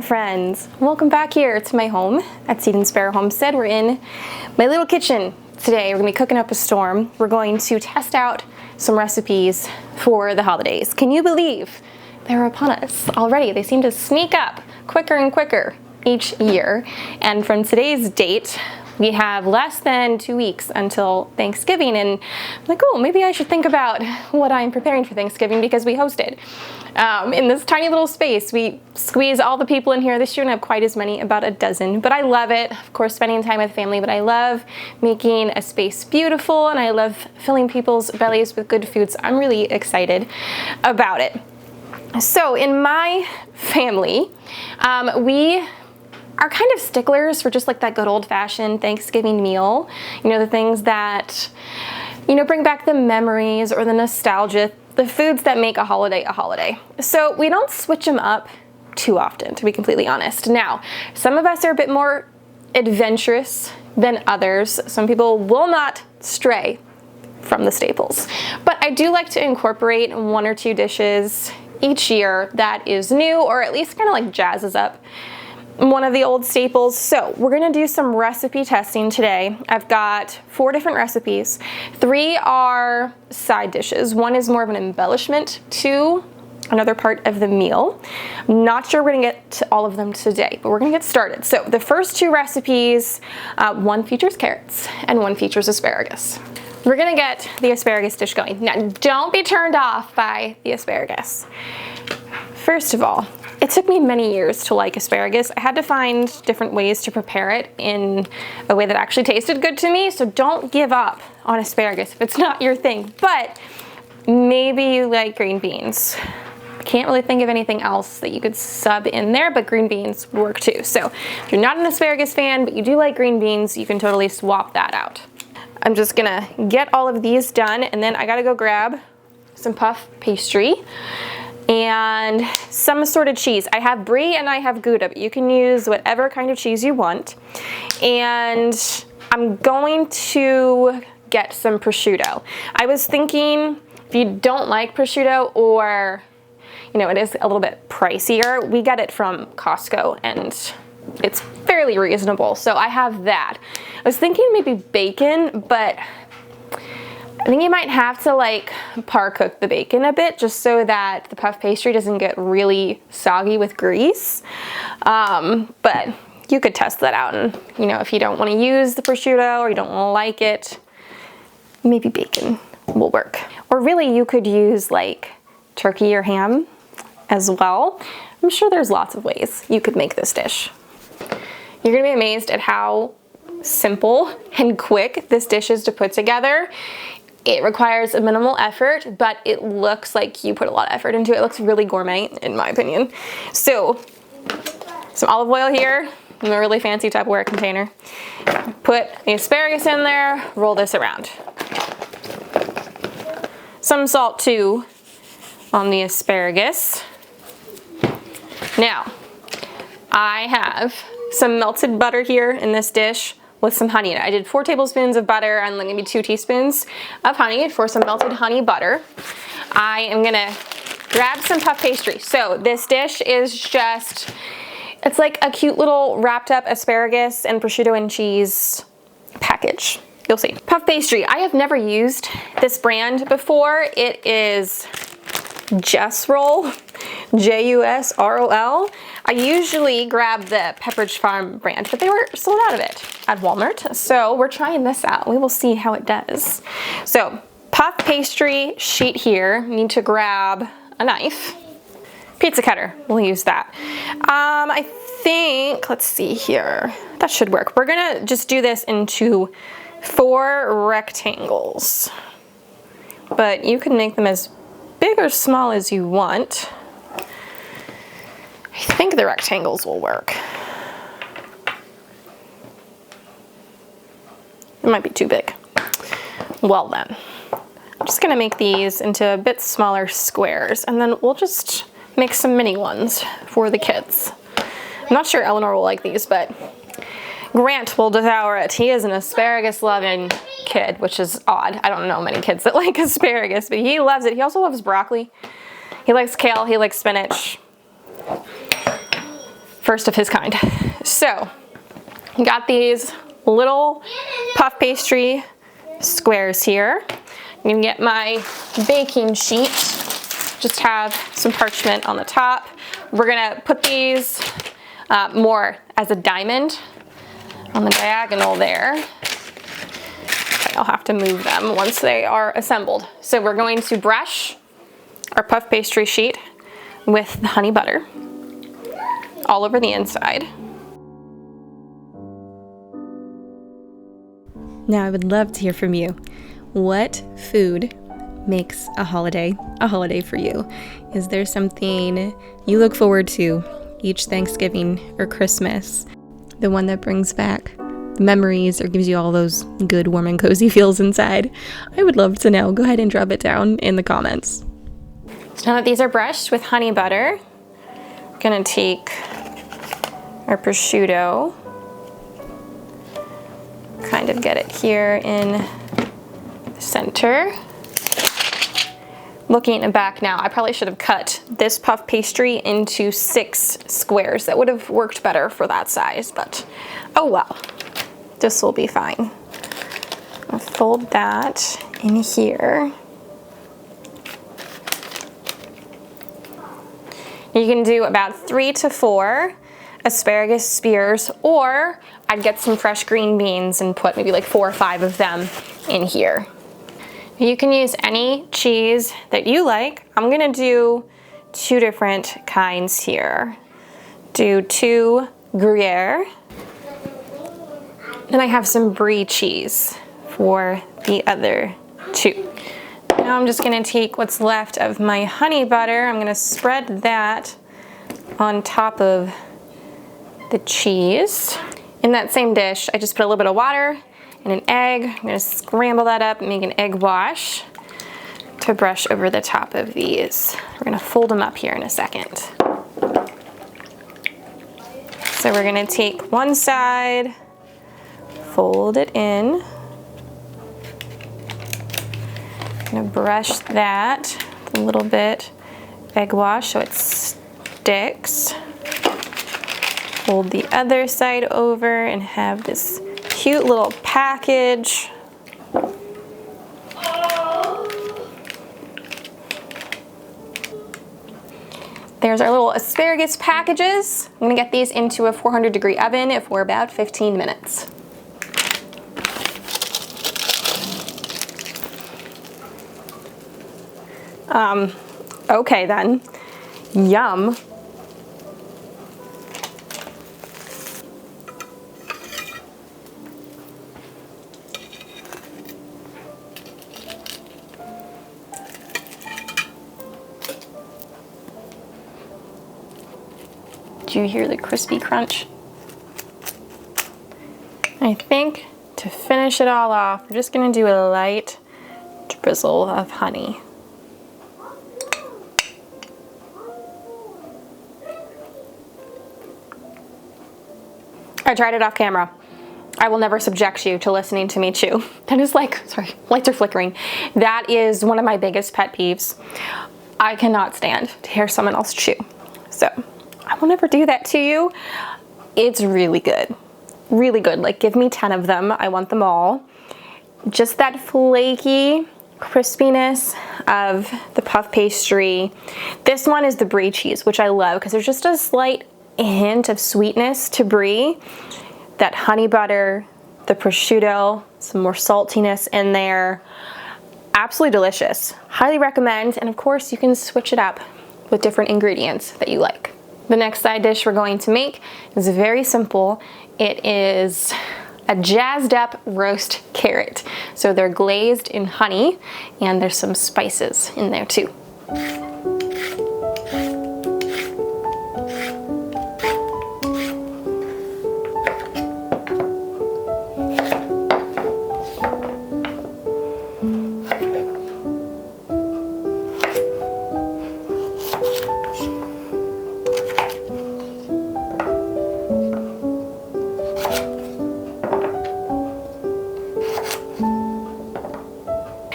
friends, welcome back here to my home at Seed and Sparrow Homestead. We're in my little kitchen today. We're gonna be cooking up a storm. We're going to test out some recipes for the holidays. Can you believe they're upon us already? They seem to sneak up quicker and quicker each year. And from today's date, we have less than 2 weeks until Thanksgiving, and I'm like, oh, maybe I should think about what I'm preparing for Thanksgiving because we hosted. In this tiny little space, we squeeze all the people in here. This year we don't have quite as many, about a dozen, but I love it. Of course, spending time with family, but I love making a space beautiful, and I love filling people's bellies with good food, so I'm really excited about it. So in my family, we are kind of sticklers for just like that good old-fashioned Thanksgiving meal. You know, the things that, you know, bring back the memories or the nostalgia, the foods that make a holiday a holiday. So we don't switch them up too often, to be completely honest. Now, some of us are a bit more adventurous than others. Some people will not stray from the staples. But I do like to incorporate 1 or 2 dishes each year that is new, or at least kind of like jazzes up one of the old staples. So we're gonna do some recipe testing today. I've got 4 different recipes. 3 are side dishes. 1 is more of an embellishment to another part of the meal. I'm not sure we're gonna get to all of them today, but we're gonna get started. So the first 2 recipes, 1 features carrots and 1 features asparagus. We're gonna get the asparagus dish going. Now, don't be turned off by the asparagus. First of all, it took me many years to like asparagus. I had to find different ways to prepare it in a way that actually tasted good to me, so don't give up on asparagus if it's not your thing. But maybe you like green beans. I can't really think of anything else that you could sub in there, but green beans work too. So if you're not an asparagus fan, but you do like green beans, you can totally swap that out. I'm just gonna get all of these done, and then I gotta go grab some puff pastry and some assorted cheese. I have Brie and I have Gouda, but you can use whatever kind of cheese you want. And I'm going to get some prosciutto. I was thinking, if you don't like prosciutto, or you know, it is a little bit pricier, we get it from Costco and it's fairly reasonable, so I have that. I was thinking maybe bacon, but I think you might have to like par cook the bacon a bit just so that the puff pastry doesn't get really soggy with grease. But you could test that out, and you know, if you don't want to use the prosciutto or you don't like it, maybe bacon will work. Or really you could use like turkey or ham as well. I'm sure there's lots of ways you could make this dish. You're gonna be amazed at how simple and quick this dish is to put together. It requires a minimal effort, but it looks like you put a lot of effort into it. It looks really gourmet, in my opinion. So, some olive oil here in a really fancy Tupperware container. Put the asparagus in there, roll this around. Some salt too on the asparagus. Now, I have some melted butter here in this dish with some honey in it. I did 4 tablespoons of butter and maybe 2 teaspoons of honey for some melted honey butter. I am gonna grab some puff pastry. So this dish is just, it's like a cute little wrapped up asparagus and prosciutto and cheese package. You'll see. Puff pastry, I have never used this brand before. It is Jusrol, Jusrol. I usually grab the Pepperidge Farm brand, but they were sold out of it at Walmart. So we're trying this out. We will see how it does. So puff pastry sheet here. Need to grab a knife. Pizza cutter, we'll use that. I think, let's see here. That should work. We're gonna just do this into 4 rectangles, but you can make them as big or small as you want. I think the rectangles will work. It might be too big. Well then, I'm just gonna make these into a bit smaller squares, and then we'll just make some mini ones for the kids. I'm not sure Eleanor will like these, but Grant will devour it. He is an asparagus-loving kid, which is odd. I don't know many kids that like asparagus, but he loves it. He also loves broccoli. He likes kale, he likes spinach. first of his kind. So, got these little puff pastry squares here. I'm gonna get my baking sheet, just have some parchment on the top. We're gonna put these more as a diamond on the diagonal there. I'll have to move them once they are assembled. So we're going to brush our puff pastry sheet with the honey butter all over the inside. Now I would love to hear from you. What food makes a holiday for you? Is there something you look forward to each Thanksgiving or Christmas? The one that brings back memories or gives you all those good warm and cozy feels inside? I would love to know. Go ahead and drop it down in the comments. So now that these are brushed with honey butter, I'm gonna take our prosciutto, kind of get it here in the center. Looking back now, I probably should have cut this puff pastry into 6 squares. That would have worked better for that size, but oh well. This will be fine. I'll fold that in here. You can do about 3 to 4 asparagus spears, or I'd get some fresh green beans and put maybe like 4 or 5 of them in here. You can use any cheese that you like. I'm gonna do 2 different kinds here. Do 2 Gruyere. Then I have some Brie cheese for the other 2. Now I'm just gonna take what's left of my honey butter. I'm gonna spread that on top of the cheese. In that same dish, I just put a little bit of water and an egg. I'm gonna scramble that up and make an egg wash to brush over the top of these. We're gonna fold them up here in a second. So we're gonna take one side, fold it in. I'm gonna brush that with a little bit egg wash so it sticks. Fold the other side over and have this cute little package. There's our little asparagus packages. I'm gonna get these into a 400-degree oven for about 15 minutes. Okay then. Yum. Do you hear the crispy crunch? I think to finish it all off, we're just gonna do a light drizzle of honey. I tried it off camera. I will never subject you to listening to me chew. That is like, sorry, lights are flickering. That is one of my biggest pet peeves. I cannot stand to hear someone else chew. So I will never do that to you. It's really good. Really good. Like, give me 10 of them. I want them all. Just that flaky crispiness of the puff pastry. This one is the Brie cheese, which I love because there's just a slight hint of sweetness to Brie. That honey butter, the prosciutto, some more saltiness in there. Absolutely delicious. Highly recommend. And of course, you can switch it up with different ingredients that you like. The next side dish we're going to make is very simple. It is a jazzed up roast carrot. So they're glazed in honey and there's some spices in there too.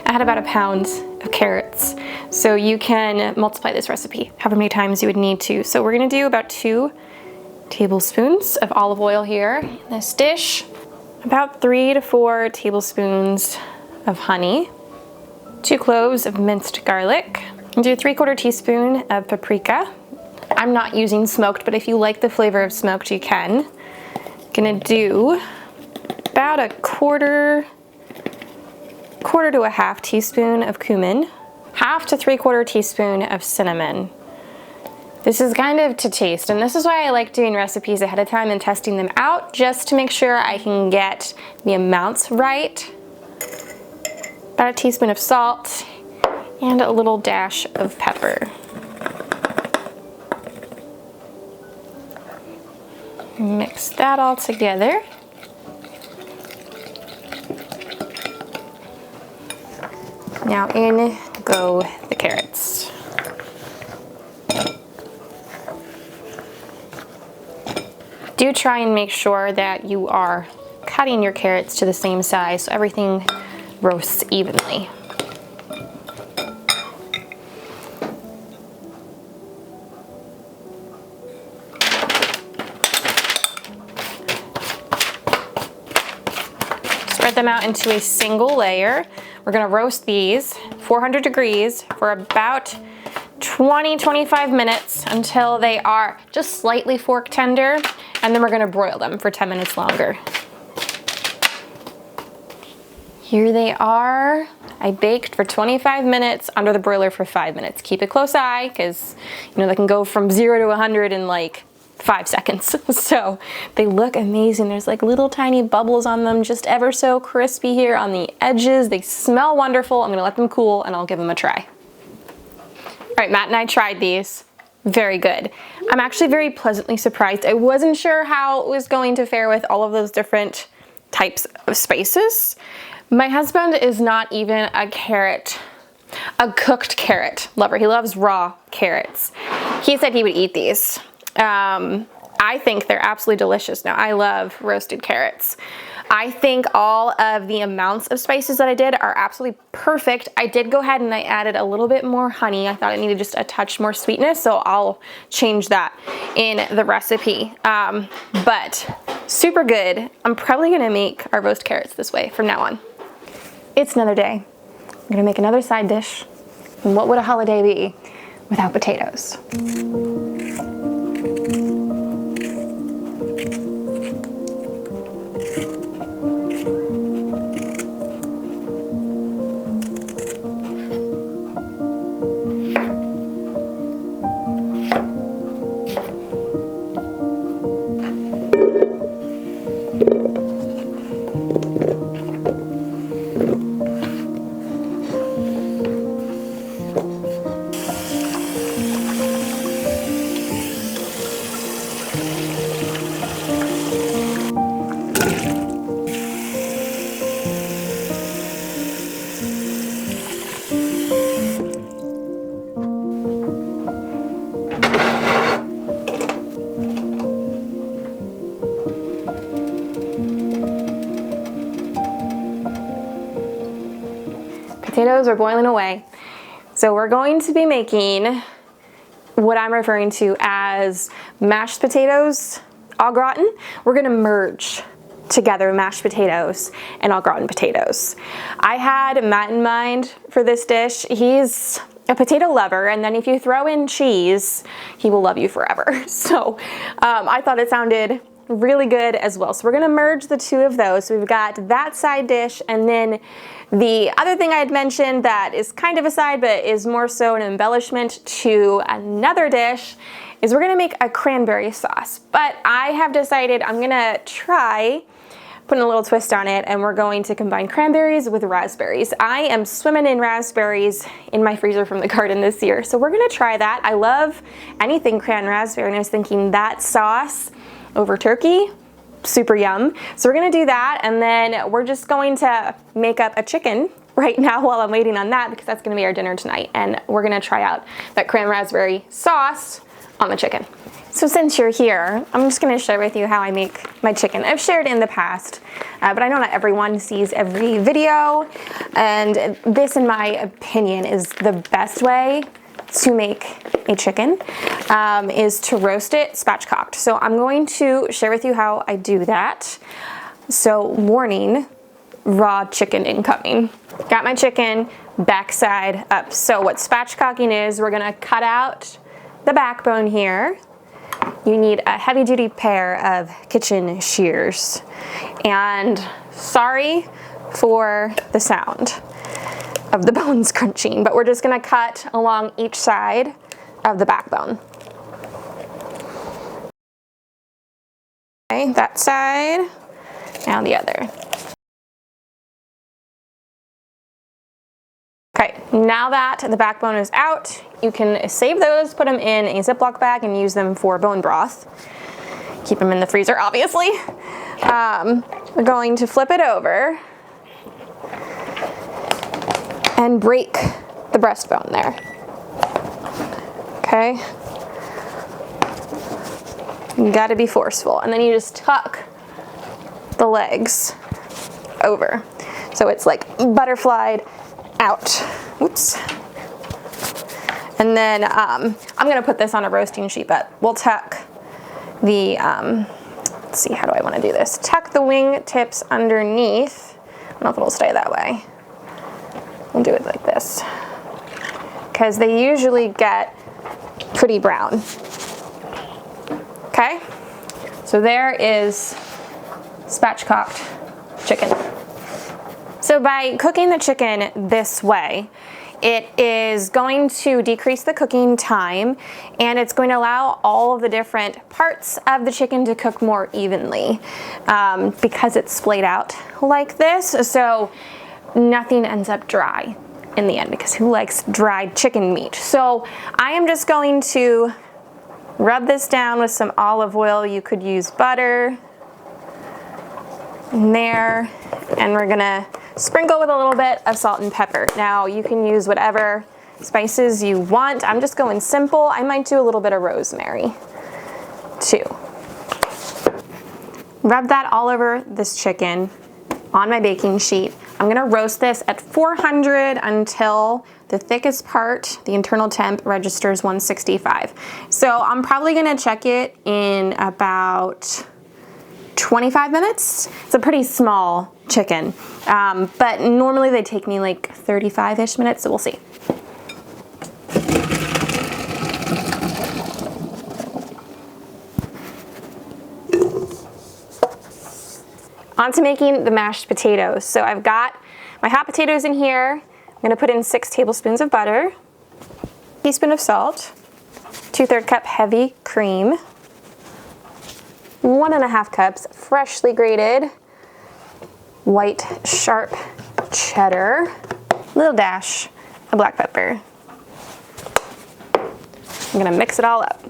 I had about a pound of carrots, so you can multiply this recipe however many times you would need to. So we're gonna do about 2 tablespoons of olive oil here in this dish. About 3 to 4 tablespoons of honey. 2 cloves of minced garlic. And do 3/4 teaspoon of paprika. I'm not using smoked, but if you like the flavor of smoked, you can. Gonna do about a quarter to a half teaspoon of cumin. 1/2 to 3/4 teaspoon of cinnamon. This is kind of to taste, and this is why I like doing recipes ahead of time and testing them out, just to make sure I can get the amounts right. About a teaspoon of salt and a little dash of pepper. Mix that all together. Now in go the carrots. Do try and make sure that you are cutting your carrots to the same size so everything roasts evenly. Spread them out into a single layer. We're gonna roast these 400 degrees for about 20-25 minutes until they are just slightly fork tender, and then we're gonna broil them for 10 minutes longer. Here they are. I baked for 25 minutes under the broiler for 5 minutes. Keep a close eye, because you know they can go from 0 to 100 in like 5 seconds. So they look amazing. There's like little tiny bubbles on them, just ever so crispy here on the edges. They smell wonderful. I'm gonna let them cool and I'll give them a try. All right, Matt and I tried these. Very good. I'm actually very pleasantly surprised. I wasn't sure how it was going to fare with all of those different types of spices. My husband is not even a cooked carrot lover. He loves raw carrots. He said he would eat these. I think they're absolutely delicious. Now, I love roasted carrots. I think all of the amounts of spices that I did are absolutely perfect. I did go ahead and I added a little bit more honey. I thought it needed just a touch more sweetness, so I'll change that in the recipe. But super good. I'm probably gonna make our roast carrots this way from now on. It's another day. I'm gonna make another side dish. And what would a holiday be without potatoes? Potatoes are boiling away. So we're going to be making what I'm referring to as mashed potatoes au gratin. We're gonna merge together mashed potatoes and au gratin potatoes. I had Matt in mind for this dish. He's a potato lover, and then if you throw in cheese, he will love you forever. So I thought it sounded really good as well. So we're gonna merge the two of those. So we've got that side dish, and then the other thing I had mentioned that is kind of a side but is more so an embellishment to another dish is we're gonna make a cranberry sauce. But I have decided I'm gonna try putting a little twist on it, and we're going to combine cranberries with raspberries. I am swimming in raspberries in my freezer from the garden this year, so we're gonna try that. I love anything cran raspberry, and I was thinking that sauce over turkey, super yum. So we're gonna do that, and then we're just going to make up a chicken right now while I'm waiting on that, because that's gonna be our dinner tonight, and we're gonna try out that cran raspberry sauce on the chicken. So since you're here, I'm just gonna share with you how I make my chicken. I've shared in the past, but I know not everyone sees every video, and this, in my opinion, is the best way to make a chicken is to roast it spatchcocked. So I'm going to share with you how I do that. So warning, raw chicken incoming. Got my chicken, backside up. So what spatchcocking is, we're gonna cut out the backbone here. You need a heavy duty pair of kitchen shears. And sorry for the sound of the bones crunching, but we're just gonna cut along each side of the backbone. Okay, that side, now the other. Okay, now that the backbone is out, you can save those, put them in a Ziploc bag and use them for bone broth. Keep them in the freezer, obviously. We're going to flip it over and break the breastbone there. Okay. You gotta be forceful. And then you just tuck the legs over. So it's like butterflied out. Oops. And then I'm gonna put this on a roasting sheet, but we'll tuck the, let's see, how do I wanna do this? Tuck the wing tips underneath. I don't know if it'll stay that way. We'll do it like this, because they usually get pretty brown. Okay, so there is spatchcocked chicken. So by cooking the chicken this way, it is going to decrease the cooking time, and it's going to allow all of the different parts of the chicken to cook more evenly because it's splayed out like this. So nothing ends up dry in the end, because who likes dried chicken meat? So I am just going to rub this down with some olive oil. You could use butter in there, and we're gonna sprinkle with a little bit of salt and pepper. Now you can use whatever spices you want. I'm just going simple. I might do a little bit of rosemary too. Rub that all over this chicken on my baking sheet. I'm gonna roast this at 400 until the thickest part, the internal temp, registers 165. So I'm probably gonna check it in about 25 minutes. It's a pretty small chicken, but normally they take me like 35-ish minutes, so we'll see. On to making the mashed potatoes. So I've got my hot potatoes in here. I'm gonna put in 6 tablespoons of butter, a teaspoon of salt, 2/3 cup heavy cream, 1.5 cups freshly grated white sharp cheddar, a little dash of black pepper. I'm gonna mix it all up.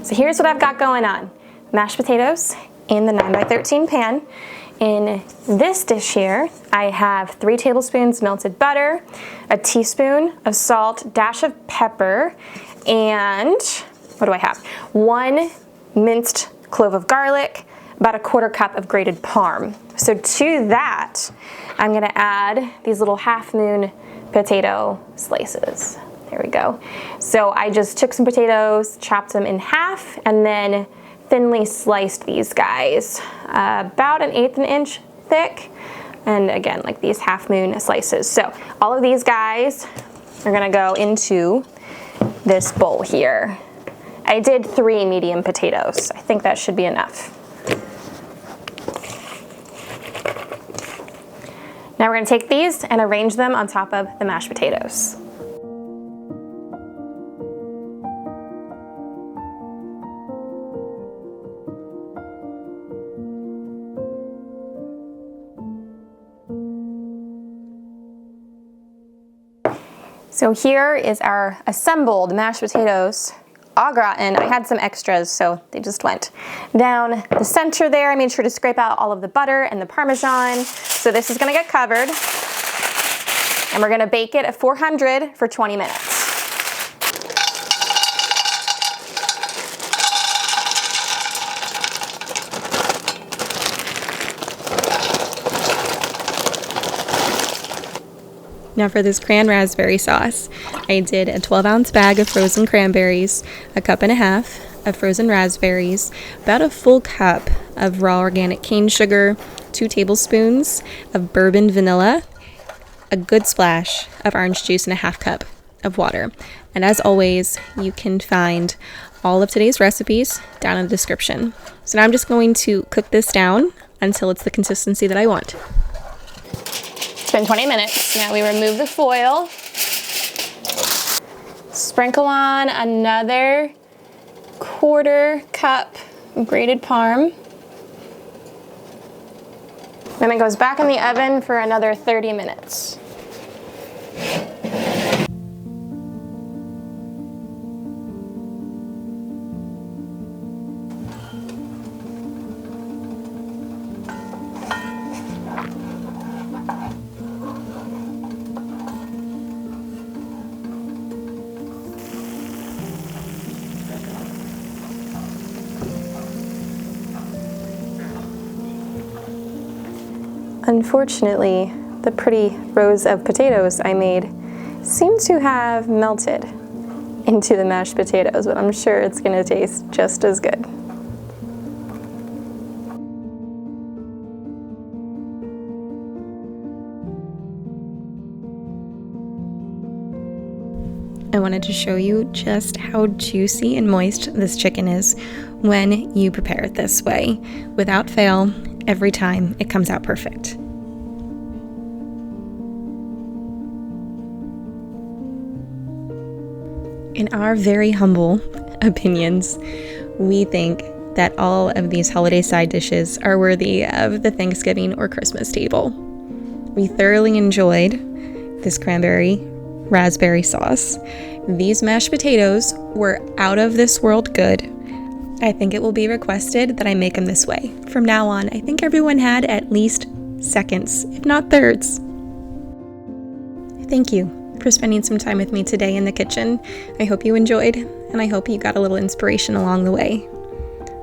So here's what I've got going on. Mashed potatoes in the 9x13 pan. In this dish here, I have 3 tablespoons melted butter, a teaspoon of salt, dash of pepper, and what do I have? 1 minced clove of garlic, about 1/4 cup of grated parm. So to that, I'm gonna add these little half moon potato slices. There we go. So I just took some potatoes, chopped them in half, and then thinly sliced these guys, about 1/8 inch thick, and again, like these half moon slices. So all of these guys are gonna go into this bowl here. I did 3 medium potatoes. I think that should be enough. Now we're gonna take these and arrange them on top of the mashed potatoes. So here is our assembled mashed potatoes au gratin. I had some extras, so they just went down the center there. I made sure to scrape out all of the butter and the Parmesan. So this is gonna get covered, and we're gonna bake it at 400 for 20 minutes. Now for this raspberry sauce, I did a 12-ounce bag of frozen cranberries, a cup and a half of frozen raspberries, about a full cup of raw organic cane sugar, 2 tablespoons of bourbon vanilla, a good splash of orange juice, and a half cup of water. And as always, you can find all of today's recipes down in the description. So now I'm just going to cook this down until it's the consistency that I want. It's been 20 minutes. Now we remove the foil. Sprinkle on another 1/4 cup of grated parm. Then it goes back in the oven for another 30 minutes. Unfortunately, the pretty rows of potatoes I made seem to have melted into the mashed potatoes, but I'm sure it's going to taste just as good. I wanted to show you just how juicy and moist this chicken is when you prepare it this way. Without fail, every time it comes out perfect. In our very humble opinions, we think that all of these holiday side dishes are worthy of the Thanksgiving or Christmas table. We thoroughly enjoyed this cranberry raspberry sauce. These mashed potatoes were out of this world good. I think it will be requested that I make them this way. From now on, I think everyone had at least seconds, if not thirds. Thank you for spending some time with me today in the kitchen. I hope you enjoyed, and I hope you got a little inspiration along the way.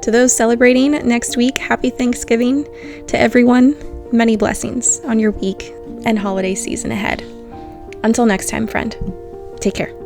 To those celebrating next week, happy Thanksgiving. To everyone, many blessings on your week and holiday season ahead. Until next time, friend, take care.